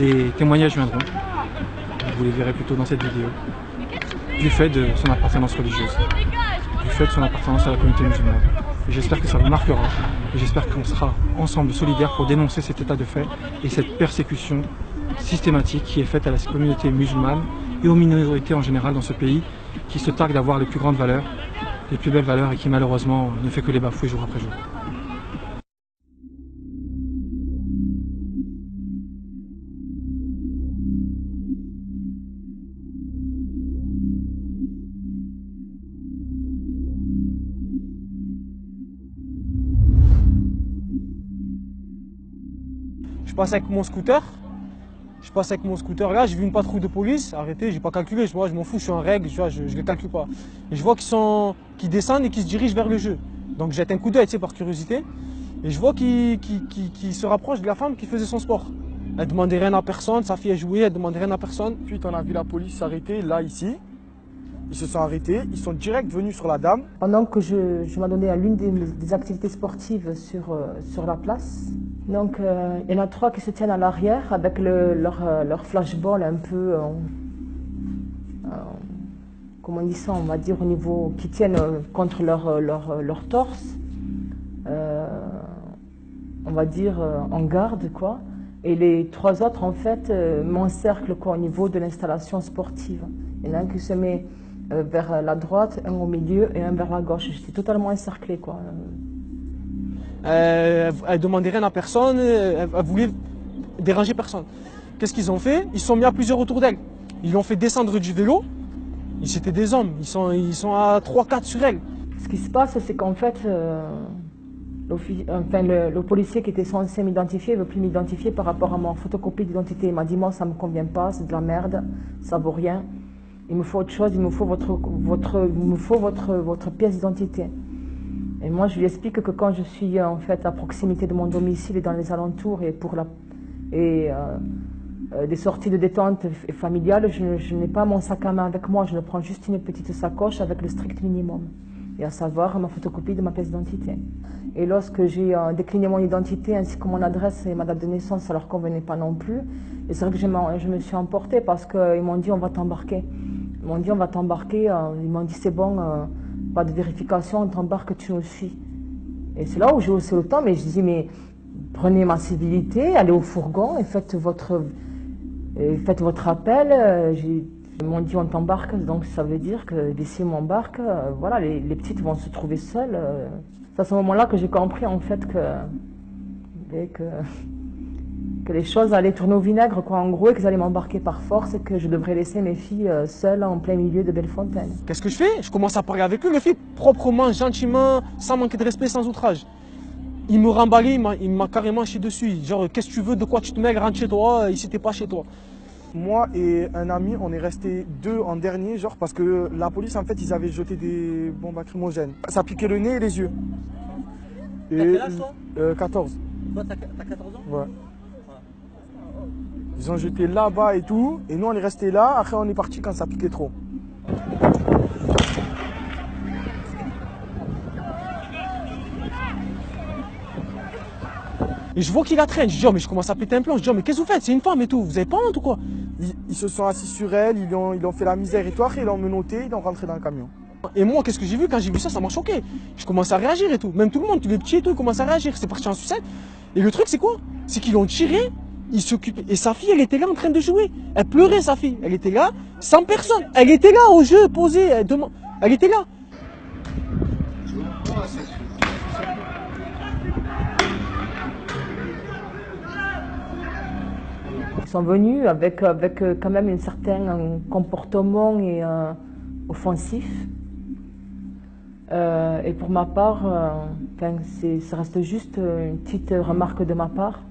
Les témoignages viendront, vous les verrez plutôt dans cette vidéo, du fait de son appartenance religieuse, du fait de son appartenance à la communauté musulmane. J'espère que ça vous marquera, et j'espère qu'on sera ensemble solidaires pour dénoncer cet état de fait et cette persécution systématique qui est faite à la communauté musulmane et aux minorités en général dans ce pays, qui se targue d'avoir les plus grandes valeurs, les plus belles valeurs et qui malheureusement ne fait que les bafouer jour après jour. Je passe avec mon scooter. Là, j'ai vu une patrouille de police, arrêtez, j'ai pas calculé, moi je m'en fous, je suis en règle, je les calcule pas. Et je vois qu'ils descendent et qu'ils se dirigent vers le jeu. Donc je jette un coup d'œil, par curiosité, et je vois qu'ils se rapprochent de la femme qui faisait son sport. Elle demandait rien à personne, sa fille a joué, elle demandait rien à personne. Puis on a vu la police s'arrêter là, ici. Ils se sont arrêtés, ils sont direct venus sur la dame. Pendant que je m'adonnais à l'une des activités sportives sur la place, donc il y en a trois qui se tiennent à l'arrière avec leur flashball un peu, comment on dit ça, on va dire au niveau, qui tiennent contre leur torse, on va dire en garde quoi. Et les trois autres en fait m'encerclent quoi au niveau de l'installation sportive. Il y en a un qui se met vers la droite, un au milieu et un vers la gauche. J'étais totalement encerclée quoi. Elle demandait rien à personne, elle voulait déranger personne. Qu'est-ce qu'ils ont fait? Ils sont mis à plusieurs autour d'elle. Ils l'ont fait descendre du vélo. C'était des hommes, ils sont à 3-4 sur elle. Ce qui se passe, c'est qu'en fait, le policier qui était censé m'identifier ne veut plus m'identifier par rapport à ma photocopie d'identité. Il m'a dit, moi, ça ne me convient pas, c'est de la merde, ça vaut rien. Il me faut autre chose, il me faut votre pièce d'identité. Et moi, je lui explique que quand je suis en fait à proximité de mon domicile et dans les alentours et des sorties de détente familiale, je n'ai pas mon sac à main avec moi, je ne prends juste une petite sacoche avec le strict minimum, et à savoir ma photocopie de ma pièce d'identité. Et lorsque j'ai décliné mon identité ainsi que mon adresse et ma date de naissance, ça ne leur convenait pas non plus. Et c'est vrai que je me suis emportée parce qu'ils m'ont dit on va t'embarquer. Ils m'ont dit c'est bon, pas de vérification, on t'embarque, tu nous suis. Et c'est là où j'ai haussé le temps, mais je dis mais prenez ma civilité, allez au fourgon et faites votre appel. Ils m'ont dit on t'embarque, donc ça veut dire que l'huissier m'embarque, voilà, les petites vont se trouver seules. C'est à ce moment-là que j'ai compris en fait que les choses allaient tourner au vinaigre, quoi, en gros, et qu'ils allaient m'embarquer par force et que je devrais laisser mes filles seules en plein milieu de Bellefontaine. Qu'est-ce que je fais? Je commence à parler avec eux, les filles, proprement, gentiment, sans manquer de respect, sans outrage. Il me remballait, il m'a carrément chié dessus. Genre, qu'est-ce que tu veux, de quoi tu te mêles, rentre chez toi, ici t'es pas chez toi. Moi et un ami, on est restés deux en dernier, genre parce que la police, en fait, ils avaient jeté des bombes lacrymogènes. Ça piquait le nez et les yeux. T'as quel âge toi 14. Toi t'as 14 ans? Ouais. Ils ont jeté là-bas et tout, et nous on est restés là, après on est parti quand ça piquait trop. Et je vois qu'il la traîne, je dis oh mais je commence à péter un plomb, je dis oh mais qu'est-ce que vous faites, c'est une femme et tout, vous avez pas honte ou quoi? Ils se sont assis sur elle, ils ont fait la misère et tout, après ils l'ont menotté, ils l'ont rentré dans le camion. Et moi qu'est-ce que j'ai vu quand j'ai vu ça, ça m'a choqué. Je commence à réagir et tout, même tout le monde, tous les petits et tout, ils commencent à réagir, c'est parti en sucette. Et le truc c'est quoi? C'est qu'ils l'ont tiré. Il s'occupait. Et sa fille, elle était là en train de jouer. Elle pleurait, sa fille. Elle était là, sans personne. Elle était là au jeu, posée. Elle était là. Ils sont venus avec quand même un certain comportement offensif. Et pour ma part, ça reste juste une petite remarque de ma part.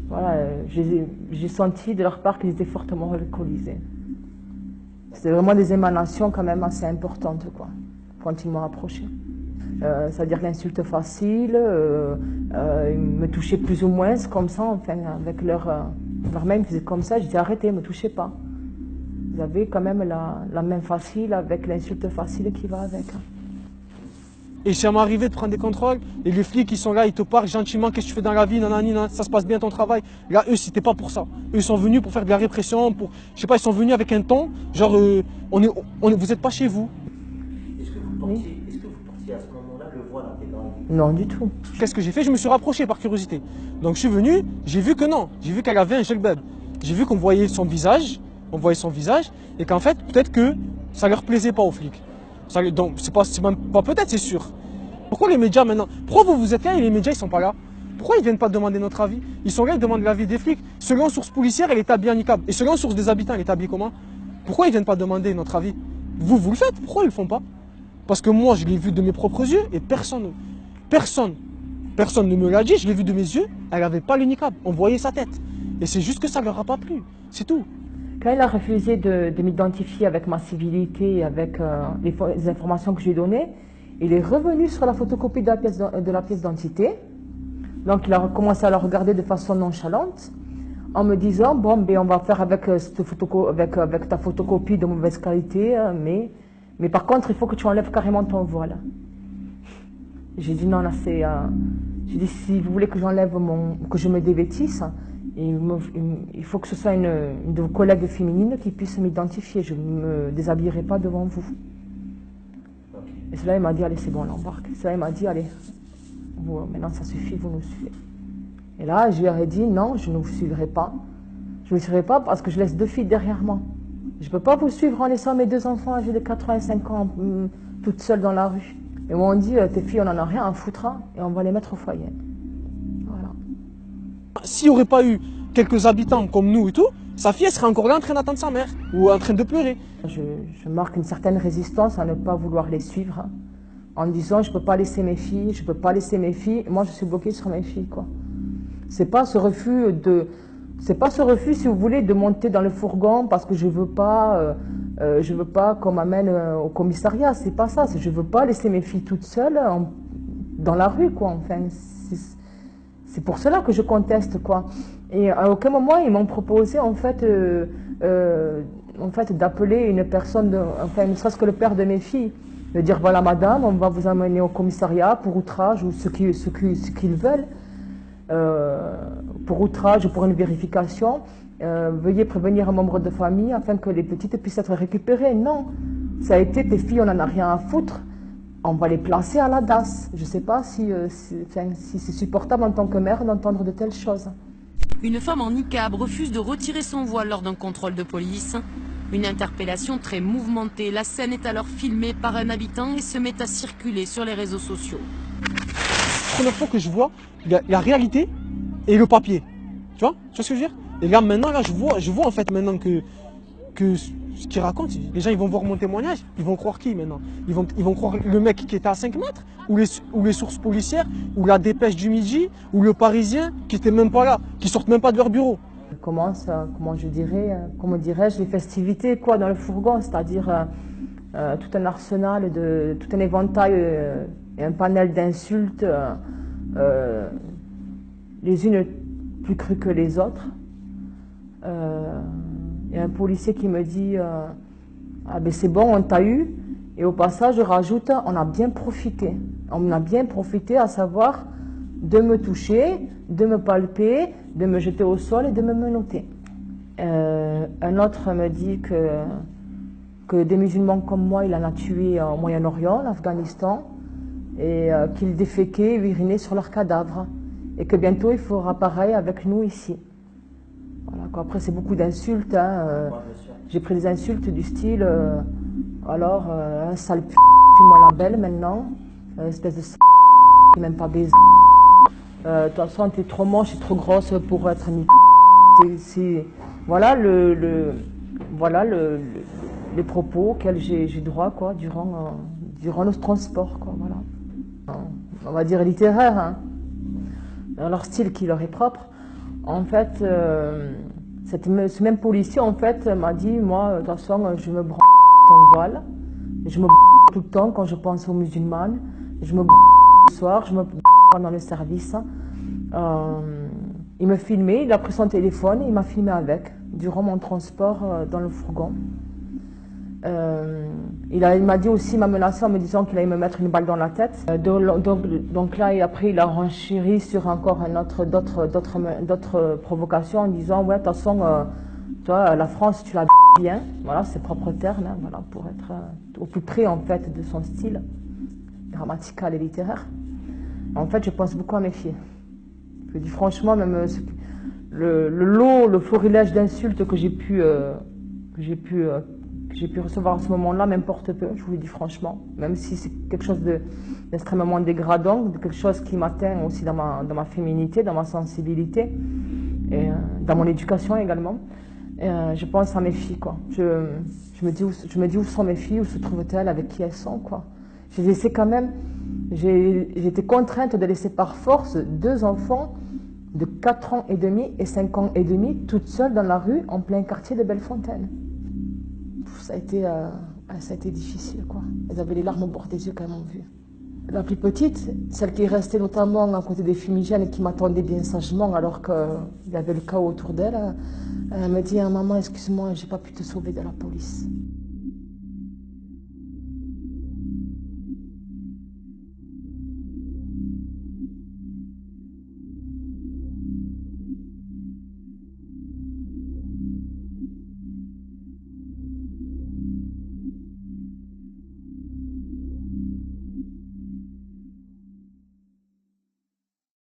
Voilà, j'ai senti de leur part qu'ils étaient fortement alcoolisés. C'était vraiment des émanations quand même assez importantes, quoi, quand ils m'ont approché. C'est-à-dire l'insulte facile, ils me touchaient plus ou moins, comme ça, enfin, avec leurs mains, ils faisaient comme ça, j'ai dit arrêtez, ne me touchez pas. Vous avez quand même la main facile avec l'insulte facile qui va avec. Et ça m'est arrivé de prendre des contrôles, et les flics ils sont là, ils te parlent gentiment, qu'est-ce que tu fais dans la vie, nanani, nanana, ça se passe bien ton travail. Là, eux, c'était pas pour ça. Eux, ils sont venus pour faire de la répression, pour, je sais pas, ils sont venus avec un ton, genre, vous êtes pas chez vous. Est-ce que vous portiez à ce moment-là le voile intégral? Non, du tout. Qu'est-ce que j'ai fait? Je me suis rapproché par curiosité. Donc je suis venu, j'ai vu que non, j'ai vu qu'elle avait un gelbeb. J'ai vu qu'on voyait son visage, et qu'en fait, peut-être que ça leur plaisait pas aux flics. Donc c'est même pas peut-être, c'est sûr. Pourquoi les médias maintenant? Pourquoi vous êtes là et les médias ils sont pas là? Pourquoi ils viennent pas demander notre avis? Ils sont là, ils demandent l'avis des flics. Selon source policière, elle est habillée en niqab. Et selon source des habitants, elle est habillée comment? Pourquoi ils viennent pas demander notre avis? Vous le faites, pourquoi ils le font pas? Parce que moi je l'ai vu de mes propres yeux et personne ne me l'a dit, je l'ai vu de mes yeux, elle avait pas le niqab, on voyait sa tête. Et c'est juste que ça leur a pas plu, c'est tout. Quand il a refusé de m'identifier avec ma civilité et avec les informations que je lui ai données, il est revenu sur la photocopie de la pièce d'identité. Donc il a commencé à la regarder de façon nonchalante en me disant, bon, ben, on va faire avec, avec ta photocopie de mauvaise qualité, mais par contre, il faut que tu enlèves carrément ton voile. J'ai dit non, là c'est... j'ai dit, si vous voulez que j'enlève que je me dévêtisse, il faut que ce soit une de vos collègues féminines qui puisse m'identifier. Je ne me déshabillerai pas devant vous. Et cela, il m'a dit, allez, c'est bon, on l'embarque. Cela, il m'a dit, allez, vous, maintenant ça suffit, vous nous suivez. Et là, je lui ai dit, non, je ne vous suivrai pas. Je ne vous suivrai pas parce que je laisse 2 filles derrière moi. Je ne peux pas vous suivre en laissant mes 2 enfants âgés de 85 ans toutes seules dans la rue. Et moi, on dit, tes filles, on n'en a rien à foutre, hein, et on va les mettre au foyer. Voilà. S'il n'y aurait pas eu quelques habitants comme nous et tout, sa fille elle serait encore là en train d'attendre sa mère, ou en train de pleurer. Je marque une certaine résistance à ne pas vouloir les suivre, hein, en disant, je ne peux pas laisser mes filles, je ne peux pas laisser mes filles. Moi, je suis bloquée sur mes filles, quoi. C'est pas ce refus si vous voulez, de monter dans le fourgon parce que je veux pas qu'on m'amène au commissariat. C'est pas ça. Je veux pas laisser mes filles toutes seules dans la rue, quoi. Enfin, c'est pour cela que je conteste, quoi. Et à aucun moment ils m'ont proposé en fait d'appeler une personne, enfin ne serait-ce que le père de mes filles, de dire voilà madame, on va vous amener au commissariat pour outrage ou ce qu'ils veulent. Pour outrage ou pour une vérification, veuillez prévenir un membre de famille afin que les petites puissent être récupérées. Non, ça a été tes filles, on n'en a rien à foutre, on va les placer à la DAS. Je ne sais pas si c'est supportable en tant que mère d'entendre de telles choses. Une femme en niqab refuse de retirer son voile lors d'un contrôle de police. Une interpellation très mouvementée. La scène est alors filmée par un habitant et se met à circuler sur les réseaux sociaux. La première fois que je vois la réalité et le papier. Tu vois ce que je veux dire? Et là maintenant, là, je vois en fait maintenant que ce qu'il raconte, les gens ils vont voir mon témoignage, ils vont croire qui maintenant? Ils vont croire le mec qui était à 5 mètres, ou les sources policières, ou la dépêche du midi, ou le Parisien qui était même pas là, qui sortent même pas de leur bureau. Comment dirais-je, les festivités quoi dans le fourgon, c'est-à-dire tout un arsenal, tout un éventail et un panel d'insultes, les unes plus crues que les autres. Il y a un policier qui me dit ah ben c'est bon, on t'a eu. Et au passage, je rajoute, on a bien profité. On a bien profité, à savoir de me toucher, de me palper, de me jeter au sol et de me menotter. Un autre me dit que des musulmans comme moi, il en a tué au Moyen-Orient, en Afghanistan, et qu'ils déféquaient ou urinaient sur leurs cadavres. Et que bientôt, il fera pareil avec nous ici. Voilà, quoi. Après, c'est beaucoup d'insultes. Hein, j'ai pris des insultes du style un sale p***, moi la belle maintenant, espèce de sale qui n'est même pas baisé. De toute façon, t'es trop moche et trop grosse pour être mis. Voilà les propos auxquels j'ai droit quoi, durant notre transport. Quoi, voilà. On va dire littéraire, hein, dans leur style qui leur est propre. En fait, ce même policier en fait, m'a dit, moi, de toute façon, je me branle ton voile, je me branle tout le temps quand je pense aux musulmanes, je me branle le soir, je me branle pendant le service. Il me filmait, il a pris son téléphone, il m'a filmé avec, durant mon transport dans le fourgon. Il m'a dit aussi, il m'a menacé en me disant qu'il allait me mettre une balle dans la tête. Donc là, et après, il a renchéri sur encore d'autres provocations en disant, ouais, de toute façon, toi, la France, tu la bien. Voilà, ses propres termes, hein, voilà, pour être au plus près, en fait, de son style grammatical et littéraire. En fait, je pense beaucoup à mes filles. Je dis franchement, même le florilège d'insultes que j'ai pu recevoir à ce moment-là m'importe peu, je vous le dis franchement. Même si c'est quelque chose d'extrêmement dégradant, de quelque chose qui m'atteint aussi dans ma féminité, dans ma sensibilité, et dans mon éducation également. Et, je pense à mes filles, quoi. Je me dis où sont mes filles, où se trouvent-elles, avec qui elles sont, quoi. J'ai laissé quand même, j'ai été contrainte de laisser par force 2 enfants de 4 ans et demi et 5 ans et demi, toutes seules dans la rue, en plein quartier de Bellefontaine. Ça a été difficile, quoi. Elles avaient les larmes au bord des yeux quand elles m'ont vue. La plus petite, celle qui est restée notamment à côté des fumigènes et qui m'attendait bien sagement alors qu'il y avait le chaos autour d'elle, elle me dit « Maman, excuse-moi, j'ai pas pu te sauver de la police ».